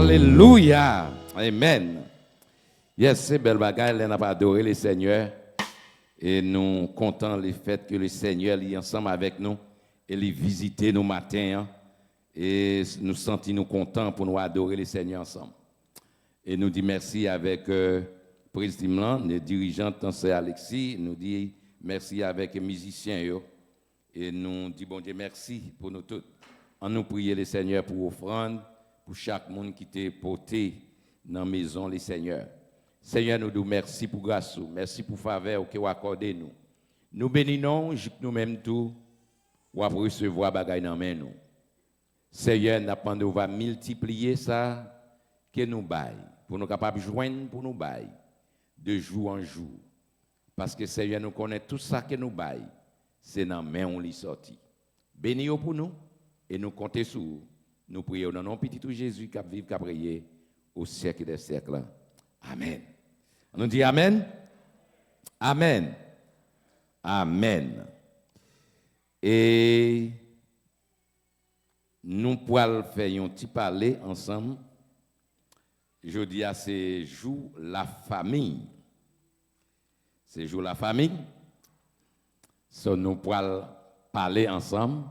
Alléluia. Amen. Yes, c'est belle bagaille, on a adoré le Seigneur. Et nous comptons le fait que le Seigneur est ensemble avec nous et il visite nos matins. Et nous sentons nous contents pour nous adorer le Seigneur ensemble. Et nous disons merci avec le président, le dirigeant, c'est Alexis. Nous disons merci avec les musiciens. Et nous disons bon Dieu merci pour nous tous. On nous prie le Seigneur pour offrande, pour chaque monde qui t'est porté dans la maison, le Seigneur. Seigneur, nous disons merci pour grâce, merci pour faveur que vous accordez nous. Nous bénissons, nous-mêmes tout, ou à recevoir bagaille dans main nous. Seigneur, nous va multiplier ça que nous bail, pour nous capables de joindre pour nous bail, de jour en jour. Parce que Seigneur, nous connaît tout ça que nous bail, c'est dans main on l'y sorti. Bénis-nous pour nous et nous comptons sur vous. Nous prions dans le nom petit tout Jésus qui vive, qui a prié au siècle des siècles. Amen. On nous dit Amen. Amen. Amen. Et nous pourrons faire un petit parler ensemble. Je dis à ces jours la famille. Ces jours la famille. So, nous pourrons parler ensemble.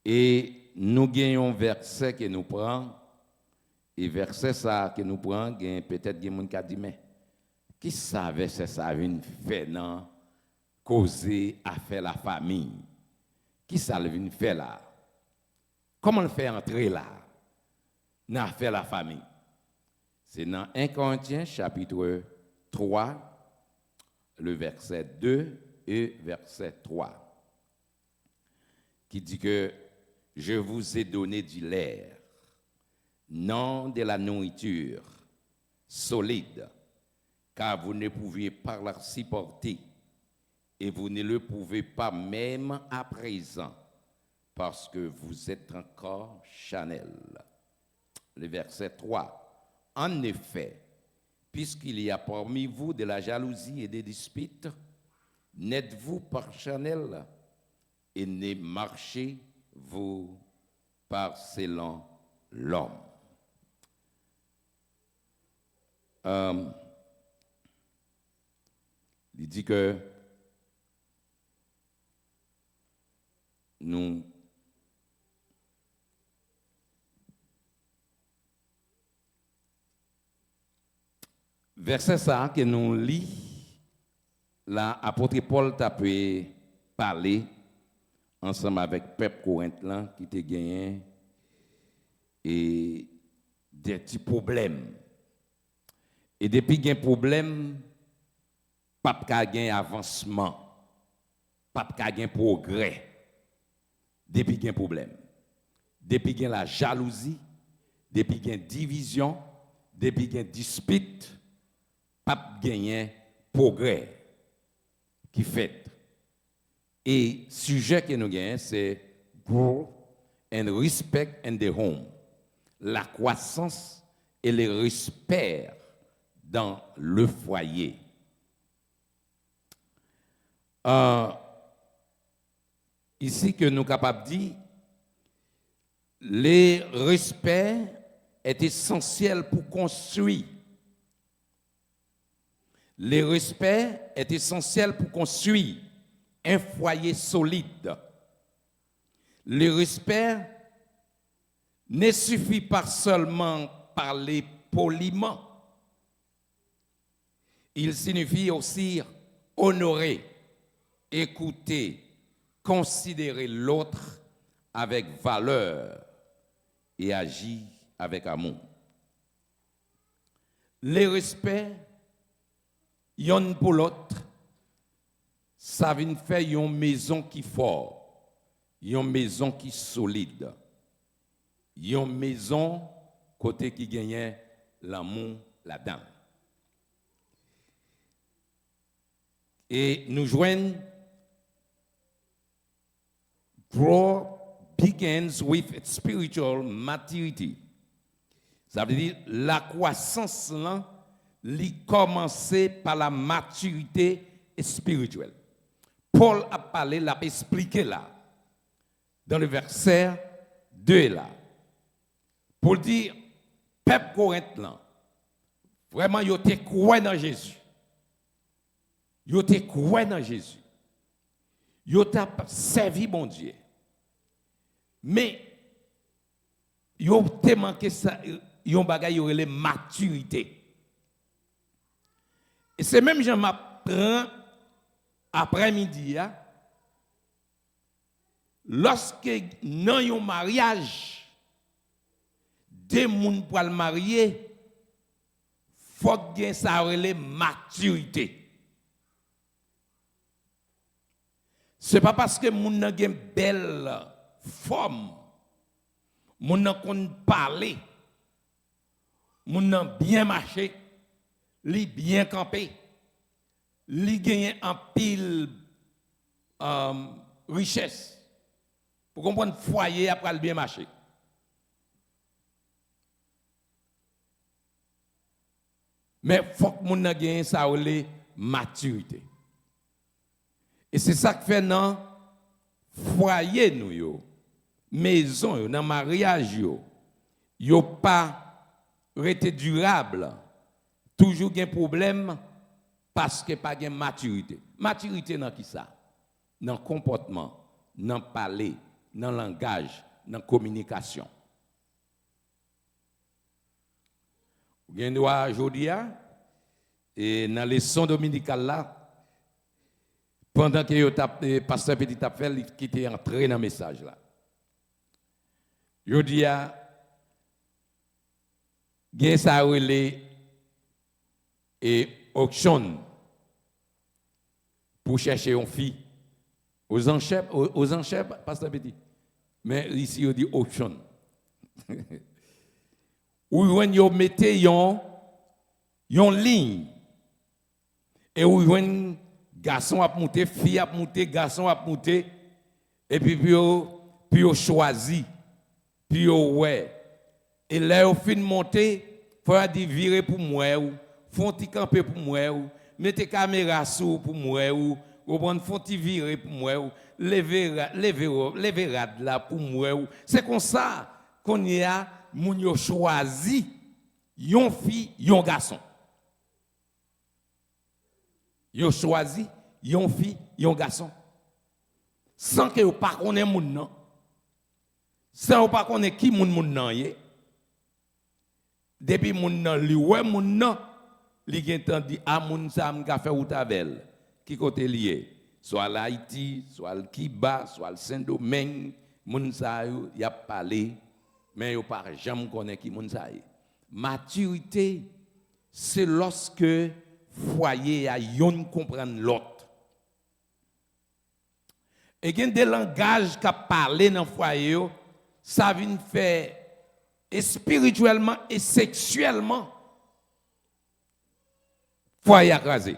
Et nous gagnons un verset que nous prenons. Et verset ça que nous prenons, peut-être qu'il y a des gens qui disent, mais qui savait que ça vient faire non, causer à faire la famille? Qui ça vient faire là? Comment le faire entrer là? Dans faire la famille. C'est dans 1 Corinthiens chapitre 3, le verset 2 et verset 3, qui dit que je vous ai donné du lait, non de la nourriture solide, car vous ne pouviez pas la supporter, et vous ne le pouvez pas même à présent, parce que vous êtes encore charnel. Le verset 3. En effet, puisqu'il y a parmi vous de la jalousie et des disputes, n'êtes-vous pas charnel et ne marchez-vous pas selon l'homme. Il dit que nous verset ça que nous lit là apôtre Paul t'a pu parler ensemble avec peuple Corinthe là qui t'a gagné et des petits problèmes. Et depuis qu'il y a un problème, pas de avancement, pas de progrès. Depuis qu'il y a un problème. Depuis qu'il y a la jalousie, depuis qu'il y a division, depuis qu'il y a dispute, pas de progrès qui fait. Et le sujet que nous gagnons, c'est growth and respect in the home. La croissance et le respect dans le foyer. Ici que nous sommes capables de dire, le respect est essentiel pour construire. Le respect est essentiel pour construire un foyer solide. Le respect ne suffit pas seulement parler poliment. Il signifie aussi honorer, écouter, considérer l'autre avec valeur et agir avec amour. Le respect, yon pour l'autre, ça vient faire une maison qui forte, une maison qui solide, une maison côté qui gagne l'amour là-dedans. Et nous joignons, grow begins with its spiritual maturity. Ça veut dire la croissance là, commence par la maturité spirituelle. Paul a parlé, l'a expliqué là, dans le verset 2 là. Pour dire, peuple Corinthe là, vraiment yo te croit dans Jésus. Yo te croit dans Jésus. Yo t'a servi bon Dieu. Mais yo te manqué ça yon bagay yo relé maturité. Et c'est même Jean m'apprend après-midi lorsque dans un mariage deux moun pour le marier faut que ça relé maturité. C'est pas parce que moun nan gen belle forme, moun nan kon parler, moun nan bien marcher, li bien camper, li gagne en pile richesse. Pour comprendre foyer après le bien marcher. Mais faut que moun nan gagne ça relé maturité. Et c'est ça que fait dans foyer nous yo, maison yo, dans mariage yo pas rete durable, toujours un problème parce que pas de maturité. Maturité dans qui ça? Dans comportement, dans parler, dans langage, dans communication. Vous avez droit aujourd'hui et dans les leçons dominicales là. Pendant que pasteur Petit a fait, qui était entré dans le message là. Je dis à gen ça relé et auction pour chercher une fille aux enchères pasteur Petit. Mais ici on dit auction. Où vous mettez une ligne et où vous garçon a monté, fille a monté, garçon a monté, et puis on choisit, puis ouais. Et là, au fin de monter, il faut dire virer pour moi, ou font camper pour moi, ou mettez caméra sur pour moi, ou font virer pour moi, ou lever rad là pour moi. C'est comme ça qu'on y a, moun yo choisi, yon fille, yon garçon. Yo choisi yon fille, yon garçon. Sans que yo pas connaît moun nan. Sans pas connaît qui moun nan yé. Depuis moun nan li wè moun nan, li gen tan di a moun sa m'ka fè ou tavel. Qui côté lié? Soit l'Haïti, soit le Kiba, soit le Saint-Domingue, moun sa yo y a parlé, mais yo pas jamais connaît qui moun sa yé. Maturité, c'est lorsque foyer a yon comprendre l'autre. Et il y a des langages qui parlent dans le foyer, ça vient faire et spirituellement et sexuellement foyer écrasé.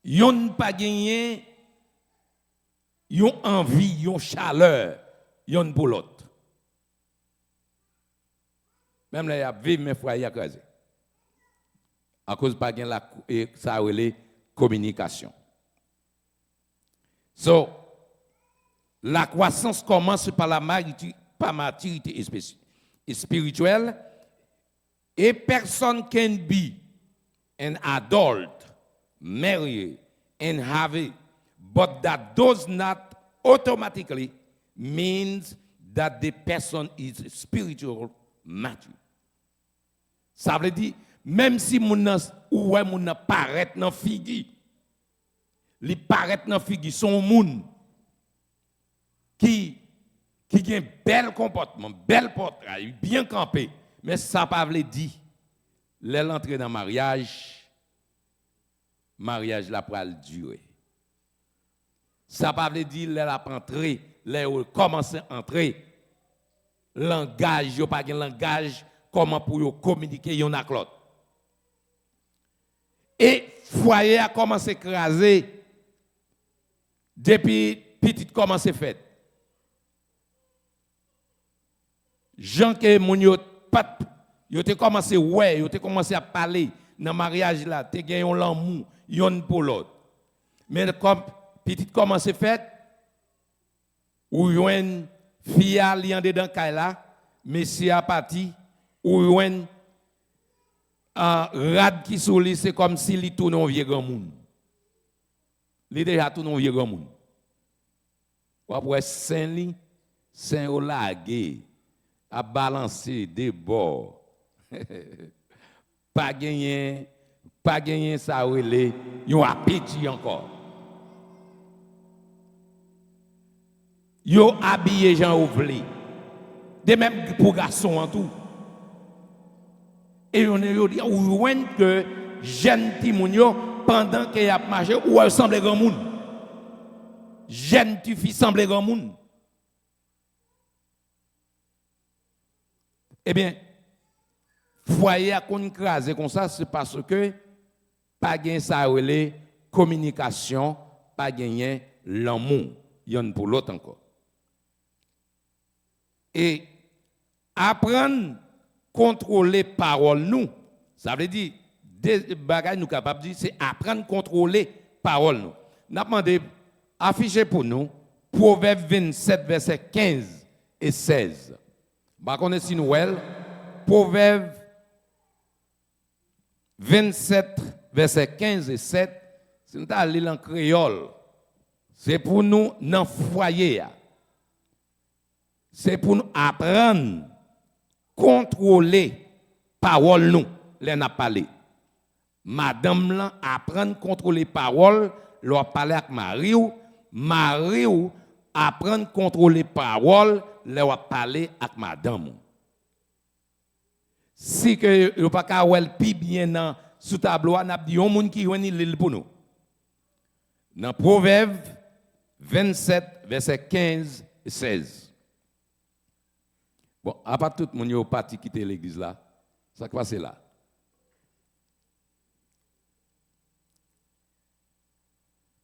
Yon pas gagné yon envie, yon chaleur, yon pour l'autre. Même là, il y a vivre mes foyers écrasés. À cause pas de la ça relève communication. So, la croissance commence par la maturité spirituelle. A person can be an adult, married, and have it, but that does not automatically means that the person is spiritual mature. Ça veut dire, même si moun paraît dans figi, li paraît dans figi son moun qui a un bel comportement, bel portrait, bien campé, mais ça pas veut dire l'entrée dans mariage la pral durer. Ça pas veut dire la entrer, la commencer à entrer langage, yo pas un langage comment pour yo communiquer yon ak l'autre. Et foyer a commencé à écraser depuis petit commencé fait. Jean que moun yo pas yo te commencé ouais, yo te commencé à parler dans mariage là, te gen yon l'amour, yon pour l'autre. Mais comme petit commencé fait ou yon Fia li en dedans kaila, monsieur a parti ou un rad qui sous lui, c'est comme si il tourne un vieux grand monde. Il déjà tourne un vieux grand monde. Ou après Saint-Li, Saint lagué, à balancer des bords. Pas gagné ça relé, yon appétit encore. Yo habillé Jean Ouvlé. De même pour garçon en tout. Et on est dit ou que jeune timoun yo pendant qu'il a marché ou elle semble grand monde. Jeune tu fille semble grand monde. Eh bien, foyer a qu'on crase comme ça, c'est parce que pas gain ça relé communication, pas gagner l'amour, y'en pour l'autre encore. Et apprendre contrôler parole nous, ça veut dire des bagages nous capables de dire c'est apprendre contrôler parole nous. N'a demandé afficher pour nous Proverbe 27 verset 15 et 16. Bah connaît si nous Proverbe 27 verset 15 et 7, c'est nous aller en créole. C'est pour nous dans foyer. C'est pour nous apprendre contrôler parole nous, les n'a parlé. Madame là apprendre contrôler parole, leur parler avec Marie apprendre contrôler parole, leur parler avec madame. Si que yo pas ka wel pi bien dans sous tableau n'a dit un monde qui joine l'île pour nous. Dans Proverbe 27 verset 15 et 16. Bon, à part tout le monde qui est parti quitter l'église là, ça qui passe là.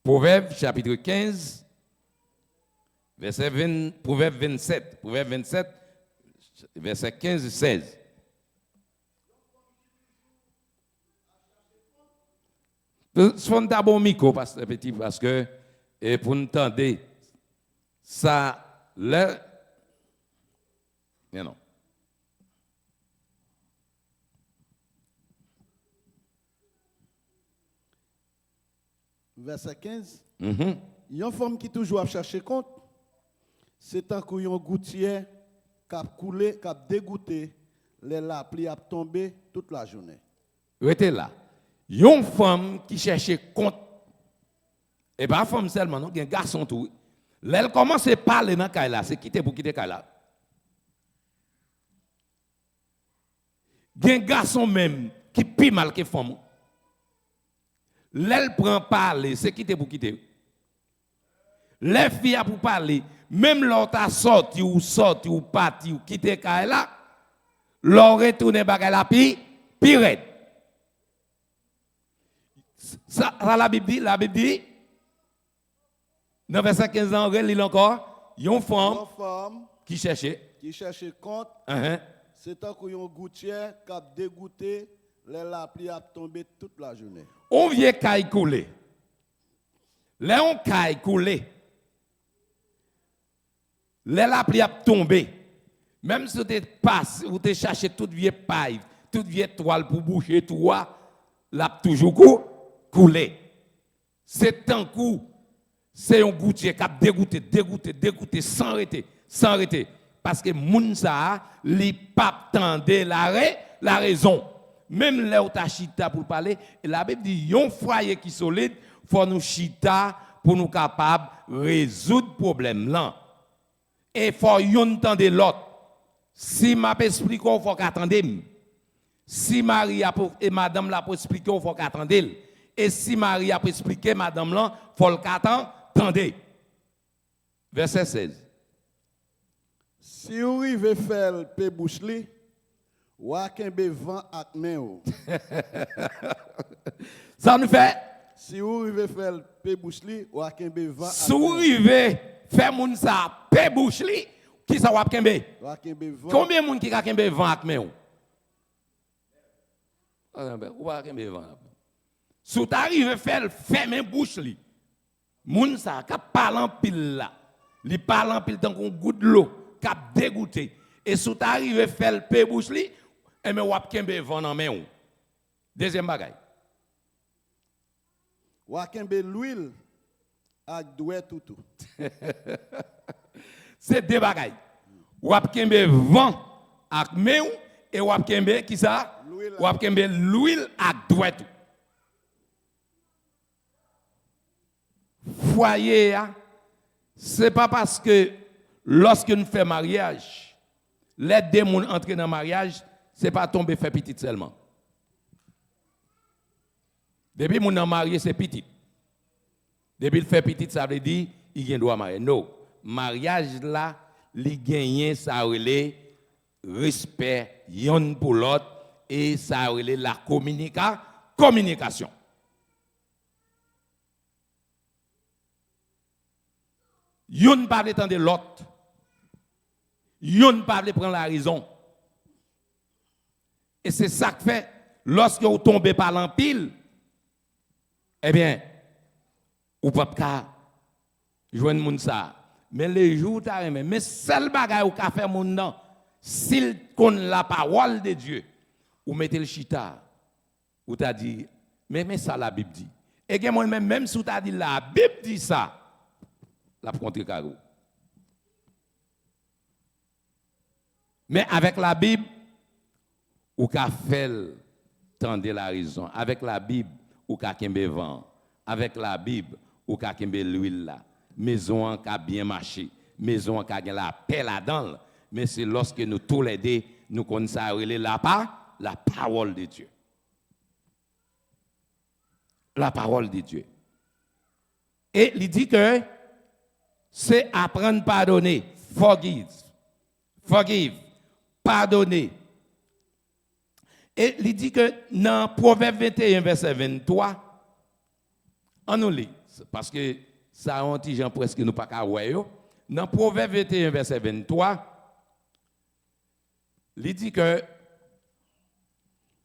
Proverbe chapitre 15, verset 20, Proverbe 27, verset 15 et 16. Son d'abord micro parce que pour nous entendre ça le non. Verset 15. Une femme qui toujours a cherché compte, c'est un couillon gouttière qui a coulé, qui a dégoûté, les la pli a tombé toute la journée. Restez là. Une femme qui cherchait compte, et pas femme seulement, non, il y a un garçon tout. Elle commence à parler dans Kaila, c'est quitter pour quitter Kaila. Il y a un garçon même qui pis mal que femme. L'elle prend parler, c'est quitter pour quitter. Les filles pour parler, même l'autre sorti ou parti ou quitter Kaila, leur retourner bagay la pire. Ça la Bible dit, dans verset 15 ans, il lit encore, une femme qui cherchait compte, c'est un couillon gouttière qui a dégoûté, les la pli a tombé toute la journée. On vient caille couler. Là on caille couler. Les la pli a tombé. Même si tu passes, ou tu cherches toute vieille paille, toute vieille toile pour boucher toi, l'a toujours coulé. C'est un coup, c'est un goutier qui a dégoûté, sans arrêter. Parce que moun sa, li pap tande la raison. Même là où tu chita pour parler, la Bible dit, yon foyer qui solide, faut nous chita pour nous capables de résoudre le problème là. Et faut yon tande l'autre. Si m'a expliqué, il faut qu'attendre. Si Marie et madame l'a expliqué, il faut qu'attendre. Et si Marie a expliqué, madame là, il faut qu'attendre. Verset 16. Si vous arrivez à faire le pébouche, ou à kembe vent ak men ou. Ça nous fait. Si vous arrivez à faire le pébouche, ou à kembe vent ak men ou. Si vous arrivez à faire moun sa pébouche, qui ça va kembe? Combien de monde qui a kembe vent ak men ou? Ou va kembe vent? Si vous arrivez à faire fermer bouche moun sa ka parle en pile là. Li parle en pile tant qu'on goutte l'eau cap dégoûté. Et si tu arrives à faire le pain bouche li, et mais wap kembe vend en main ou. Deuxième bagaille. Wakembe l'huile avec doué tout. C'est deux bagailles. Wap kembe vent avec main ou et wap kembe qui ça? Wap kembe l'huile avec doué tout. Foyer, c'est pas parce que lorsque nous faisons mariage, les deux gens entrent dans le mariage, c'est pas tomber faire petit seulement. Depuis que nous marié, c'est petit. Depuis le fait petit, ça veut dire qu'il doit marier. Non. Mariage là, il gagne ça relève respect yon pour l'autre et ça relève la communication. Yon pas attendre l'autre. Yon pas prendre la raison. Et c'est ça que fait lorsque vous tombez par l'empile, eh bien, ou pas joindre moun ça. Mais les jours t'as mais seul bagay ou ka faire moun nan, s'il connaît la parole de Dieu, ou mettez le chita, ou t'a dit mais ça la Bible dit. Et que moi même si t'a dit la Bible dit ça, la contre carreau. Mais avec la Bible, ou ka fait tendre la raison. Avec la Bible, ou ka kembe vent. Avec la Bible, ou ka kembe l'huile là. Maison qui a bien marché, maison qui a la paix là-dedans. Mais c'est lorsque nous tous les deux, nous connaissons la parole de Dieu. La parole de Dieu. Et il dit que c'est apprendre à pardonner. Forgive. Pardonner. Et il dit que dans Proverbe 21, verset 23, on nous lit. Parce que ça, on dit presque nous pas qu'à voir. Dans Proverbe 21, verset 23, il dit que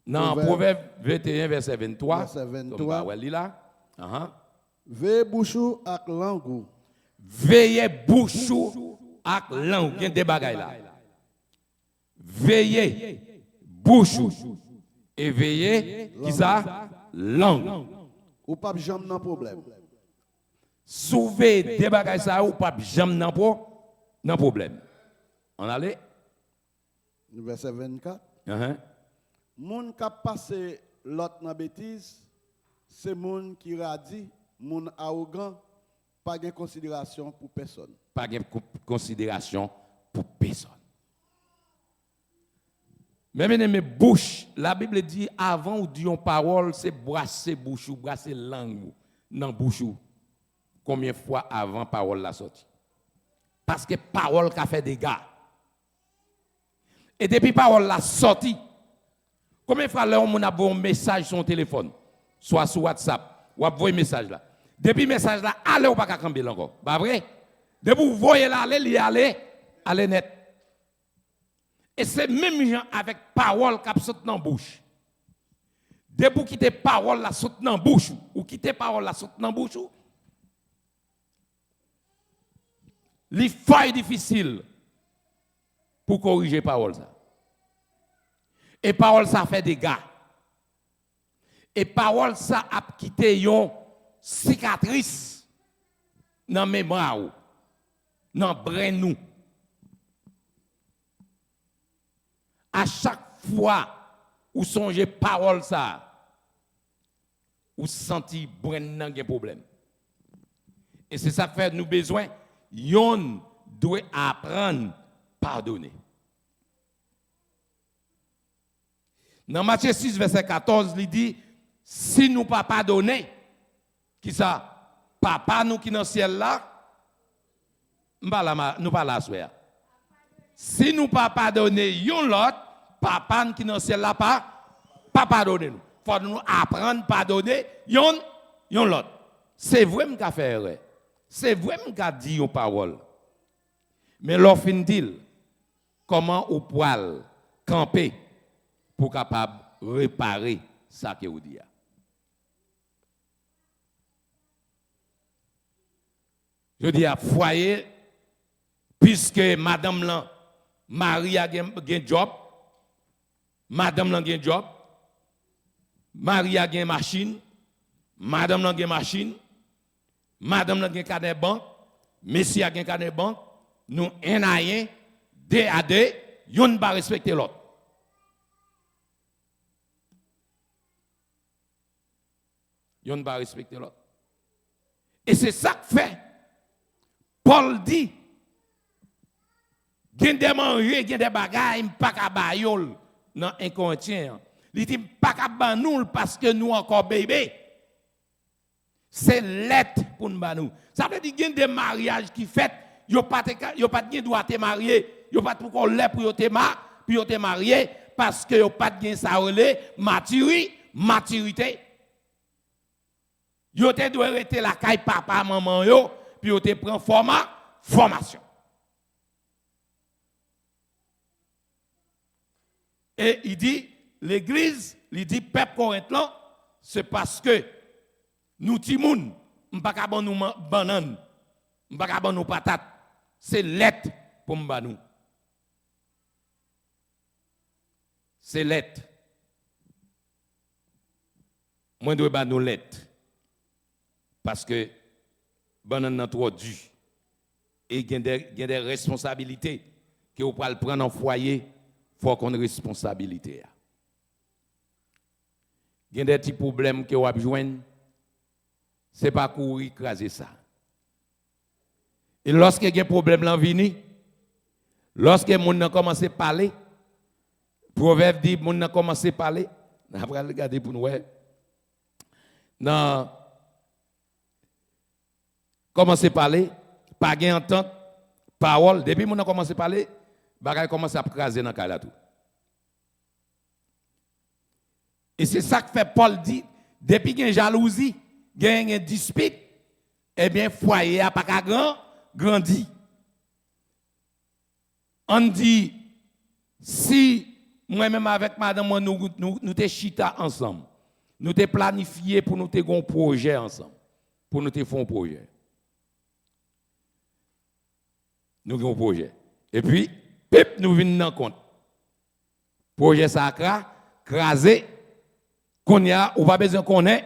dans Proverbe 21, verset 23, verset 23 veillez bouchou avec langue. Veillez bouchou avec langue. Il y a des bagailles là. Veillez bouchou et veillez qui ça? Langue. Ou pas jamais dans problème. Sauver des bagailles ça ou pas jamais dans problème. On allait verset 24. Moun qui passé l'autre dans bêtise, c'est moun qui radie, moun arrogant, pas de considération pour personne. Pas de considération pour personne. Même mes bouches, la Bible dit avant ou dit une parole, c'est brasser bouche ou brasser langue dans bouche. Combien de fois avant parole la sortie? Parce que parole qui a fait des dégâts. Et depuis parole la sortie, combien de fois on a un message sur son téléphone, soit sur WhatsApp, ou a un message là. Depuis message là, allez ou pas qu'à camber encore. Pas vrai? Depuis vous voyez là, allez net. Et c'est même gens avec parole qui saute dans la bouche. Depuis vous quittez parole la saute dans la bouche, ou quittez parole la saute dans la bouche, les failles difficiles pour corriger parole ça. Et parole ça fait des dégâts. Et parole ça a quitté une cicatrice dans mémoire, dans brain nous. À chaque fois où songez parole ça, ou senti brain nan gen problème. Et c'est ça fait nous besoin, yon doit apprendre à pardonner. Dans Matthieu 6, verset 14, il dit, si nous pas pardonner, qui ça? Papa nous qui dans le ciel là, nous pas là soir. Si nous pas pardonner yon l'autre, papa qui dans le ciel là pas pardonner nous. Faut nous apprendre à pardonner yon l'autre. C'est vrai m'ka faire erreur. C'est vrai m'ka dit une parole. Mais l'offre dit comment ou poil camper pour capable réparer ça que vous dit. Je dis à foyer puisque madame là, Marie a un job, madame là a un job, Marie a une machine, madame là a une machine, madame là a un carnet banque, monsieur a un carnet banque, nous un à un, deux à deux, yon pas respecter l'autre. Yon pas respecter l'autre. Et c'est ça que fait. Paul dit, gen des manger, gen des bagailles, pas ka bayol dans un contient. Il dit pas ka banoul parce que nous encore bébé. C'est lettre pour nous. Ça veut dire gen des mariages qui fait, yo pas gen droit te marier, yo pas pour l'air pour te marier parce que yo pas gen ça relé maturité. Yo te doit rester la caille papa maman yo puis yo te prend formation. Et il dit l'église, il dit peuple Corinthien, c'est parce que nous timoun, m'pa ka bon nous banane, m'pa ka bon nous patate. C'est lettre pour m'ba nous. C'est lettre. Moi dois ba nous lettre. Parce que banane nan trop dû et il y a des responsabilités que vous pouvez prendre en foyer, il faut qu'on ait responsabilité. Il y a des petits problèmes que vous avez besoin, ce n'est pas courir écraser ça. Et lorsque il y a un problème là vini, lorsque les gens commencent à parler, proverbe dit les gens commencent à parler, après regarder pour nous non. Commencer à parler, pas gain entente, parole, depuis qu'on a commencé à parler, bagay commence à craser dans le tout. Et c'est ça que fait Paul dit, depuis qu'il y a jalousie, il y a une dispute, eh bien, foyer a pas grandi. On dit, si moi-même avec madame, nous te chita ensemble, nous te planifié pour nous te faire un projet ensemble, pour nous te faire un projet. Nous avons un projet. Et puis, pip, nous venons dans compte. Projet sacré, crasé, qu'on y a, ou pas besoin qu'on ait,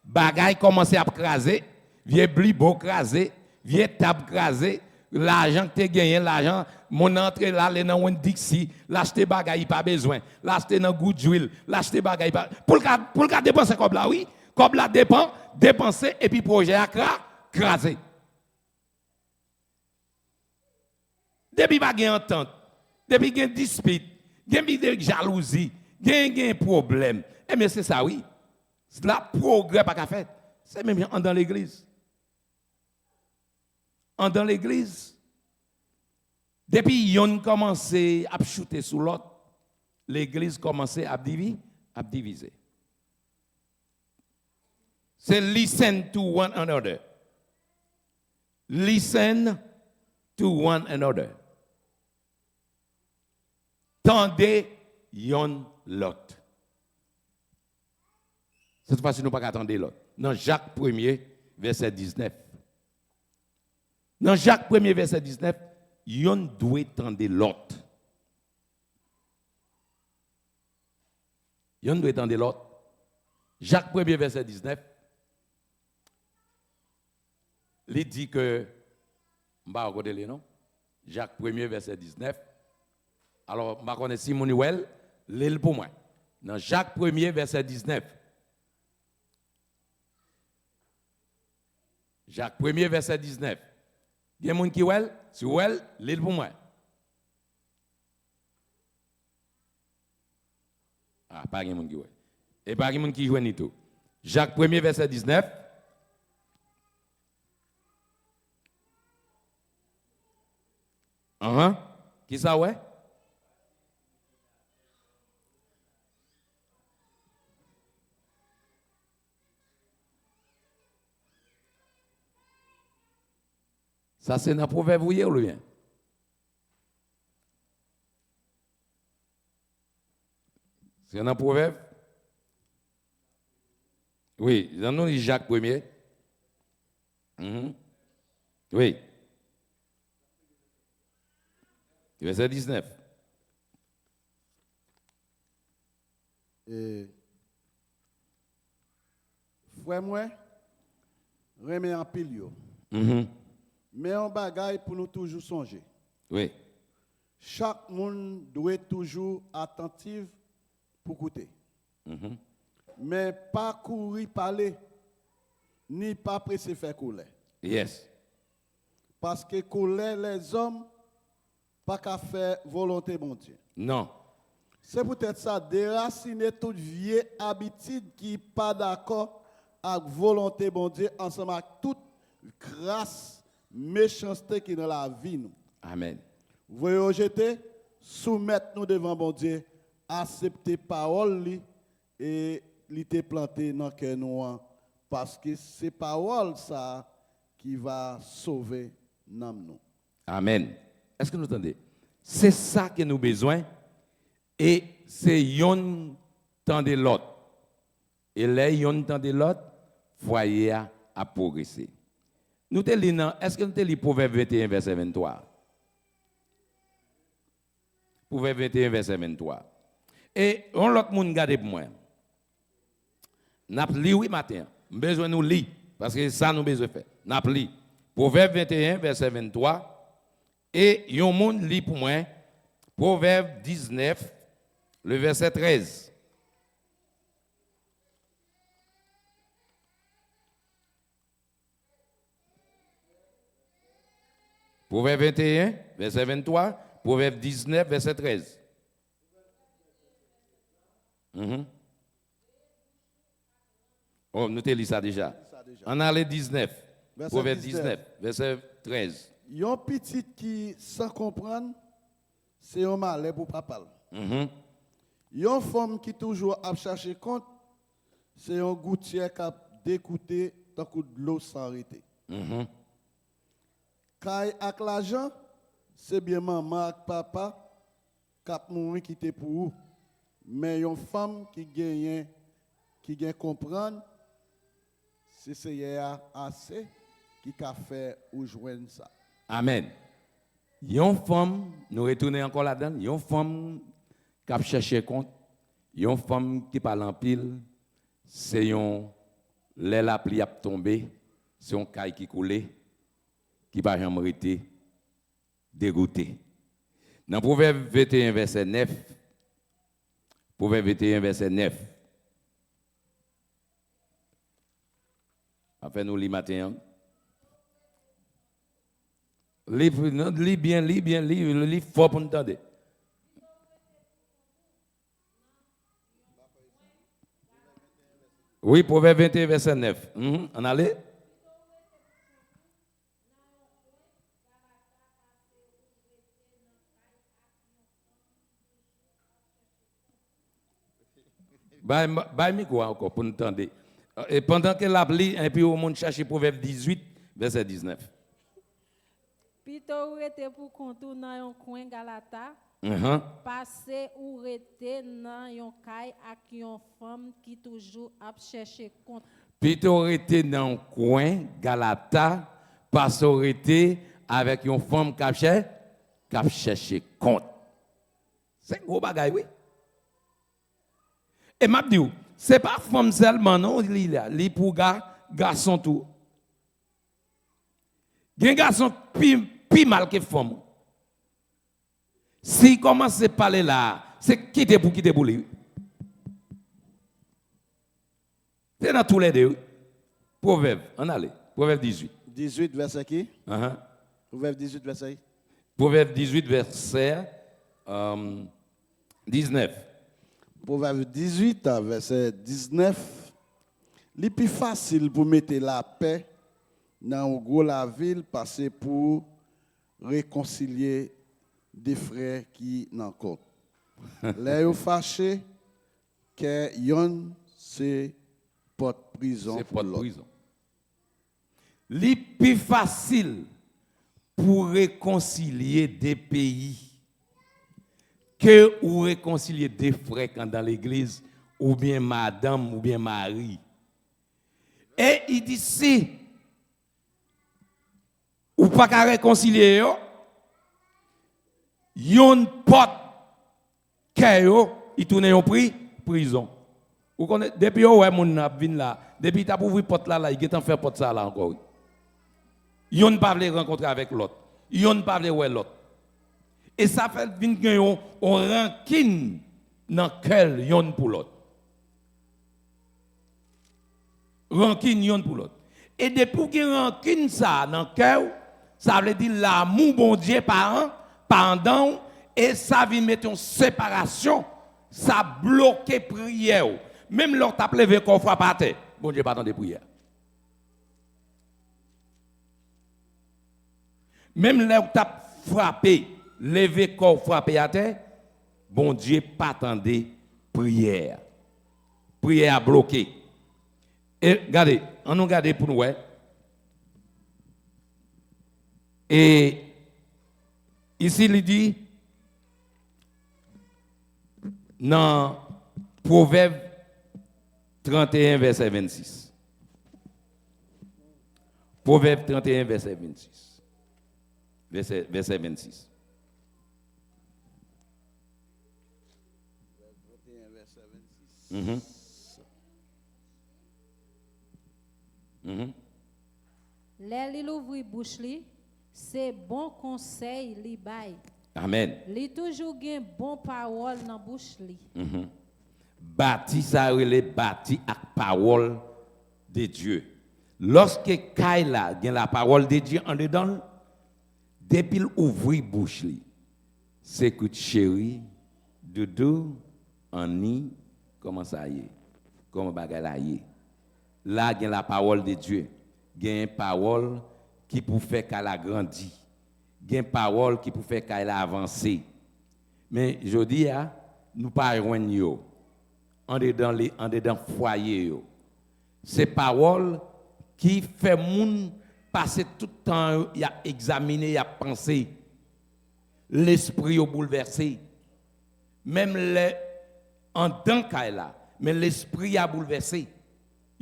bagaille commence à craser, vieux blibo crasé, vieux table crasé, l'argent que tu as gagné, l'argent, mon entrée là, les dans un Dixie, l'acheter bagaille, pas besoin, l'acheter dans goût d'huile, l'acheter bagaille, pour le dépenser comme là, oui, comme là dépenser, et puis projet à craser. Depuis pas gain entente, depuis gain dispute, gain de jalousie, gain problème. Eh bien c'est ça oui. C'est là progrès pas qu'à faire. C'est même dans l'église. Dans l'église. Depuis yon commencé à shooter sous l'autre, l'église commençait à diviser. C'est listen to one another. Listen to one another. Tendez yon l'autre. Cette fois-ci, nous ne pouvons pas attendre l'autre. Dans Jacques 1er, verset 19. Dans Jacques 1er, verset 19, yon doit tendre l'autre. Yon doit tendre l'autre. Jacques 1er, verset 19. Il dit que, je ne vais pas regarder les noms. Jacques 1er, verset 19. Alors, je connais Simon Nouel, l'île pour moi. Dans Jacques 1er, verset 19. Jacques 1er, verset 19. Il y a des gens qui ouel, si ouel, l'île pour moi. Ah, pas de gens qui ouel. Et pas de gens qui jouent ni tout. Jacques 1er, verset 19. Qui ça ouais? Ça, c'est dans le proverbe ou bien? C'est dans le proverbe? Oui, dans nous, Jacques 1er. Oui. Verset 19. Et frère moi, remet en pile yo. Mais on bagaille pour nous toujours songer. Oui. Chaque monde doit être toujours attentif pour écouter. Mais pas courir parler, ni pas presser faire couler. Yes. Parce que couler les hommes, pas qu'à faire volonté bon Dieu. Non. C'est peut-être ça, déraciner toute vieille habitude qui n'est pas d'accord avec volonté bon Dieu, ensemble avec toute grâce, méchanceté qui est dans la vie. Nous. Amen. Vous voyez rejeter, soumettre nous devant bon Dieu, accepter parole li, et li te planté dans cœur nous parce que c'est parole ça qui va sauver nous. Amen. Est-ce que nous entendez? C'est ça que nous avons besoin et c'est yon temps de l'autre. Et là, yon temps de l'autre, foyer a progressé. Nous te lisons, est-ce que nous te lisons Proverbe 21, verset 23? Proverbe 21, verset 23. Et on l'autre monde garde pour moi. N'a li oui matin. Besoin nous lire parce que ça nous besoin faire. N'a li. Proverbe 21 verset 23 et yon monde lit pour moi Proverbe 19 le verset 13. Proverbe 21 verset 23, Proverbe 19 verset 13. Oh, nous t'ai lu ça déjà. On a les 19. Proverbe 19, verset 13. Yon petit qui, sans comprendre, c'est un malheur pour papa. Yon femme qui toujours a cherché compte, c'est un gouttière qui a d'écouter tant que de l'eau sans arrêter. Quand avec l'argent, c'est bien maman et papa qui a mouru qui était pour vous. Mais une femme qui gagne comprendre, c'est assez qui a fait ou joindre ça. Amen. Yon femme, nous retournons encore là-dedans, yon femme qui a cherché compte, yon femme qui parle en pile, c'est yon la pluie a tombé, c'est un caille qui coulé, qui va jamais arrêter dégoûté. Dans Proverbe 21 verset 9, Proverbe 21 verset 9. Enfin nous lis matin. Lis bien, lis fort pour nous entendre. Oui, Proverbe 21, verset 9. On allait? Bah, micro encore pour nous entendre. Et pendant qu'elle a lu, et puis au monde cherche Proverbe 18, verset 19. Plutôt rete pour contourner dans un coin Galata, passer ou rete dans un caille avec une femme qui toujours a cherché compte. Plutôt rete dans un coin Galata, passer ou rete avec une femme qui a cherché compte. C'est un gros bagage, oui. Et m'a dit, c'est pas femme seulement, non, li pour garçon tout. Un garçon plus mal que femme. S'il commence à parler là, c'est quitter pour lui. C'est dans tous les deux. Proverbe, on allait. Proverbe 18. 18 verset qui? Proverbe 18 verset. Proverbe 18 verset 19. Proverbe 18 verset 19. Le plus facile pour mettre la paix dans la ville, passer pour réconcilier des frères qui n'en comptent. Les fâchés, que yon c'est porte prison. C'est porte prison. Le plus facile pour réconcilier des pays que ou réconcilier des frères quand dans l'église, ou bien madame, ou bien mari. Et il dit si, ou pas qu'à réconcilier, yon porte kayo, il tourne en prison. Vous connaissez depuis ouais mon n'a vinn là, depuis t'a ouvert porte là, il est faire porte ça là encore. Yon pas veut rencontrer avec l'autre. Yon pas veut ouais l'autre. Et ça fait vinn on rancune dans cœur yon pour l'autre. Rancune yon pour l'autre. Et depuis que rancune ça dans cœur, ça veut dire l'amour bon Dieu pendant et ça vient mettre en séparation, ça bloque prière. Même lorsque tu as levé qu'on frappe à terre, bon Dieu pas attendre prière. Même lorsque tu as frappé, levé qu'on frappé à terre, bon Dieu pas attendre prière. Prière a bloqué. Et regardez, on nous regarde pour nous. Et ici, il dit, dans Proverbe 31, verset 26. Proverbe 31, verset 26. Verset 26. L'elle ouvre bouche li, c'est bon conseil li bail. Amen. Li toujours gen bon parole dans bouche li. Bâti ça relè bâti avec parole de Dieu. Lorsque Kaila gen la parole de Dieu en dedans, depuis ouvrir bouche li, c'est que chéri, doudou, Annie, comment ça y est? Comment bagay la y est? Là gen la parole de Dieu, gen parole qui pour faire qu'elle a grandi. Gen parole qui pour faire qu'elle a avancé. Mais je dis nous pas joindre yo en dedans foyer yo. C'est parole qui fait moun passer tout le temps il a examiné, il a pensé. L'esprit au bouleversé. Même les en tant qu'elle là, mais l'esprit a bouleversé.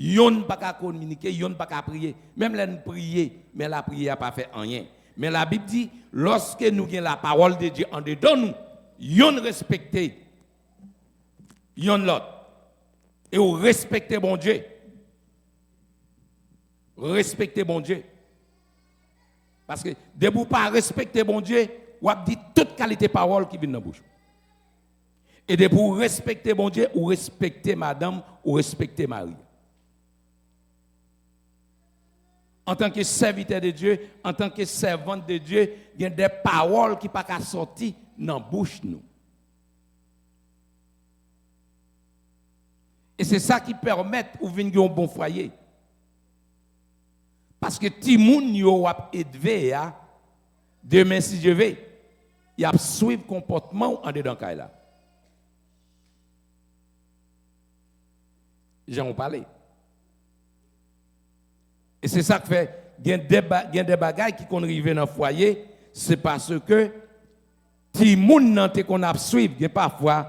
Yon pas qu'à communiquer, yon pas qu'à prier. Même les prier, mais la prière pas fait rien. Mais la Bible dit, lorsque nous avons la parole de Dieu en dedans nous, yon respecter yon l'autre. Et vous respectez bon Dieu. Respectez bon Dieu. Parce que de vous pas respecter bon Dieu, vous avez dit toute qualité de parole qui vient dans la bouche. Et de vous respecter bon Dieu, ou respecter madame, ou respecter Marie. En tant que serviteur de Dieu, en tant que servante de Dieu, il y a des paroles qui ne sont pas sortir dans la bouche nous. Et c'est ça qui permet de venir un bon foyer. Parce que ti moun yo a élevé demain si je vais, il a suivre comportement en dedans là. J'en parle. Et c'est ça qui fait il y a des bagages qui sont arrivés dans le foyer, c'est parce que ti moun nan te qu'on a suivre parfois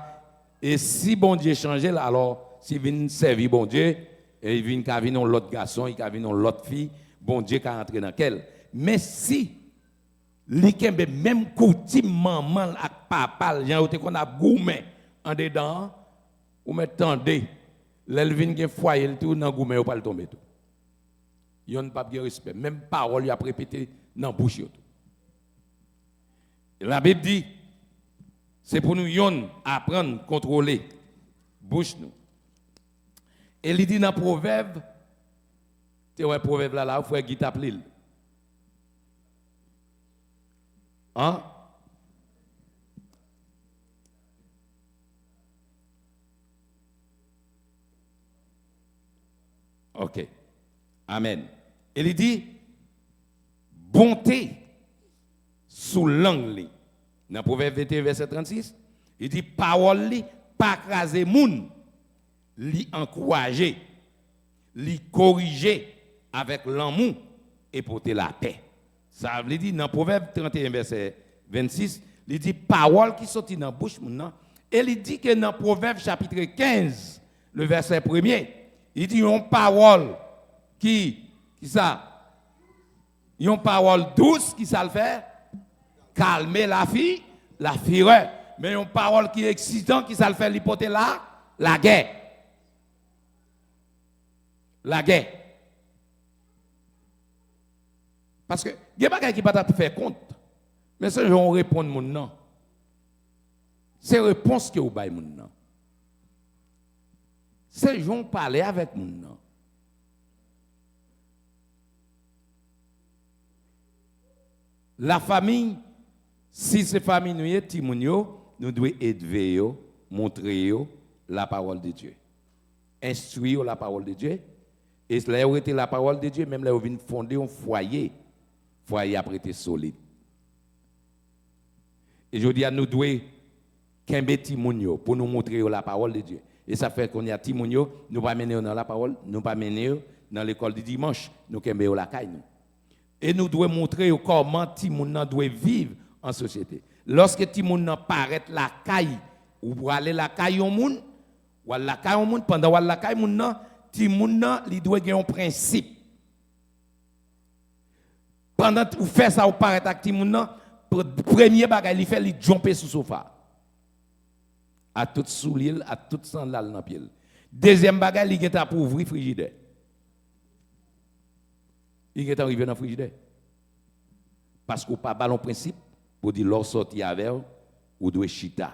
et si bon Dieu changer là alors si vient servir bon Dieu et il vient ka vinn l'autre garçon, il ka vinn l'autre fille, bon Dieu ka rentrer dans quel. Mais si li kembe même coutume maman ak papa, gens te qu'on a goumé en dedans ou m'tendez, l'el vinn gen foyer le tout dans goumé ou pas le tomber tout. Yon pas de respect, même parole y a répété dans bouche yo. La Bible dit c'est pour nous yon apprendre contrôler bouche nous. Et il dit dans Proverbe, tu vois Proverbe là, frère Guy t'appelle. Hein? OK. Amen. Et il dit bonté sous langue. Dans Proverbe 21 verset 36, il dit parole li pas craser moun. Li encourager, li corriger avec l'amour et porter la paix. Ça veut dire dans Proverbe 31 verset 26, il dit parole qui sortit dans la bouche moun. Et il dit que dans Proverbe chapitre 15, le verset 1er, il dit une parole qui ça, une parole douce qui ça le fait, calmer la fille, la fureur. Mais une parole qui est excitante, qui ça le fait l'hypothèse là, la guerre. La guerre. Parce que, il y a des gens qui ne peuvent pas faire compte. Mais c'est on répond mon non. C'est la réponse que vous avez mon non. C'est on parler avec mon non. La famille, si c'est famille nous devons aider, montrer la parole de Dieu. Instruire la parole de Dieu. Et là où était la parole de Dieu, même là où vient fonder un foyer. Foyer après été solide. Et je dis à nous devons kembe Timounio pour nous montrer la parole de Dieu. Et ça fait qu'on y a Timounio, nous pas mener dans la parole, nous pas mener dans l'école du dimanche, nous kembe la caille. Et nous devons montrer comment Timoun doit vivre en société. Lorsque Timoun paraît la caille, ou pour aller la caille au monde, ou la caille au monde, pendant la caille au monde, Timoun il doit avoir un principe. Pendant que vous faites ça, vous paraît avec Timoun, premier bagage, il fait jumper sur le sofa. À tout soulier, à tout sandal dans le pied. Deuxième bagage, il est pour ouvrir le frigidaire. Il est arrivé dans le frigidaire. Parce qu'on n'a pas ballon principe pour dire l'or sorti avec ou doit chita.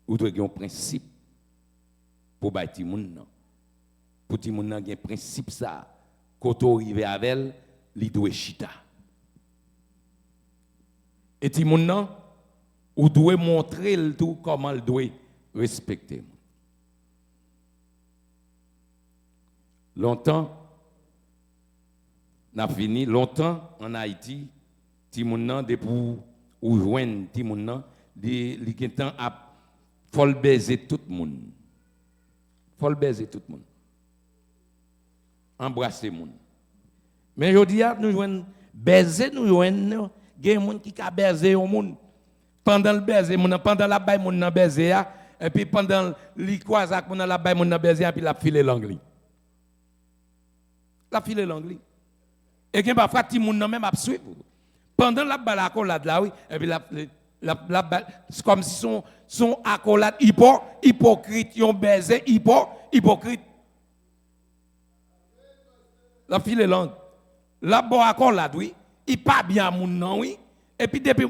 Ou doit avoir un principe pour bâtir Timoun. Pour Timoun, il y a un principe ça. Quand on arrive avec elle, il doit chita. Et Timoun, ou doit montrer le tout comment il doit respecter. Longtemps, n'a fini, longtemps en Haïti, Timounan, depuis ou joindre Timounan, il y a temps à faut baiser tout le monde. Faut baiser tout le monde. Embrasser le monde. Mais je dis, nous joignons baiser, nous joignons, il y a des gens qui ont baisé au monde. Pendant le baiser, pendant la baille, mon baiser, et puis pendant le croisade, la baille, mon baiser, et puis la file l'anglais. La file l'anglais. Et qu'il n'y a pas de monde même à suivre. Pendant la balle accolade là, oui, et puis la balle, c'est comme si son accolade hypocrite, yon baiser hypocrite. La file l'anglais. La balle accolade, oui, il pas bien mon non, oui, et puis depuis.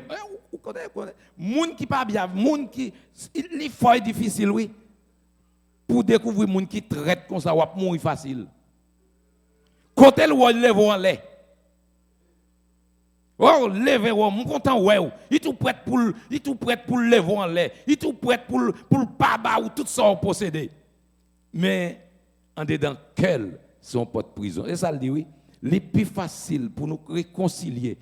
Moun qui pas bien, moun qui il faut difficile oui pour découvrir moun qui traite comme ça ou mourir facile. Côté le lève en l'air. Oh lever mon content ouais, il tout prêt pour lever en l'air, il tout prêt pour pas ba ou tout ça posséder. Mais en dedans quel son porte prison. Et ça le dit oui, les plus facile pour nous réconcilier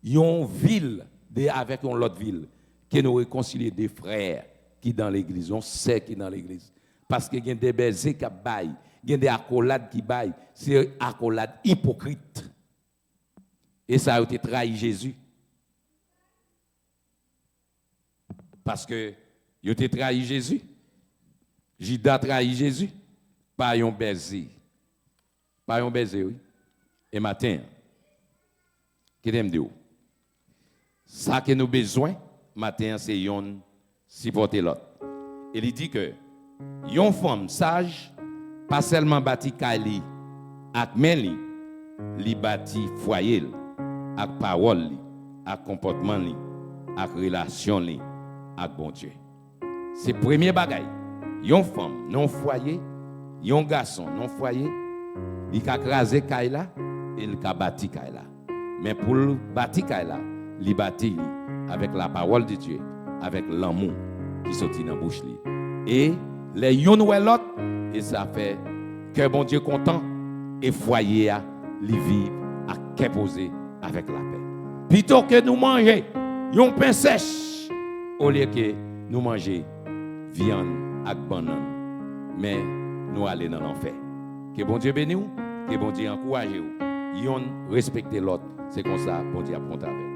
yon ville avec une autre ville, qui nous réconcilier des frères qui dans l'église, on sait qui dans l'église. Parce qu'il y a des baisers qui baillent, il y a des accolades qui baillent, c'est accolades hypocrites. Et ça a été trahi Jésus. Parce que il a été trahi Jésus. Judas a trahi Jésus. Par un baiser. Par un baiser, oui. Et matin, qui t'aime dire? Ça que nous avons besoin, matin, c'est yon supporter l'autre. Il dit que yon femme sage, pas seulement bâti kali, ak men li bâti foyer, ak parole, ak comportement, ak relation, ak bon Dieu. C'est le premier bagaille. Yon femme, non foyer, yon garçon, non foyer, il a crasé kaila, il a bâti kaila. Mais pour le bâti kaila, li bâti avec la parole de Dieu, avec l'amour qui sortit dans la bouche. Et les yon ou l'autre, et ça fait que bon Dieu content, et foyer à li vivre à qu'est posé avec la paix. Plutôt que nous manger yon pain sèche, au lieu que nous manger viande avec banane, mais nous aller dans l'enfer. Que bon Dieu bénisse, que bon Dieu encourage vous. Yon respecter l'autre, c'est comme ça bon Dieu a compté avec.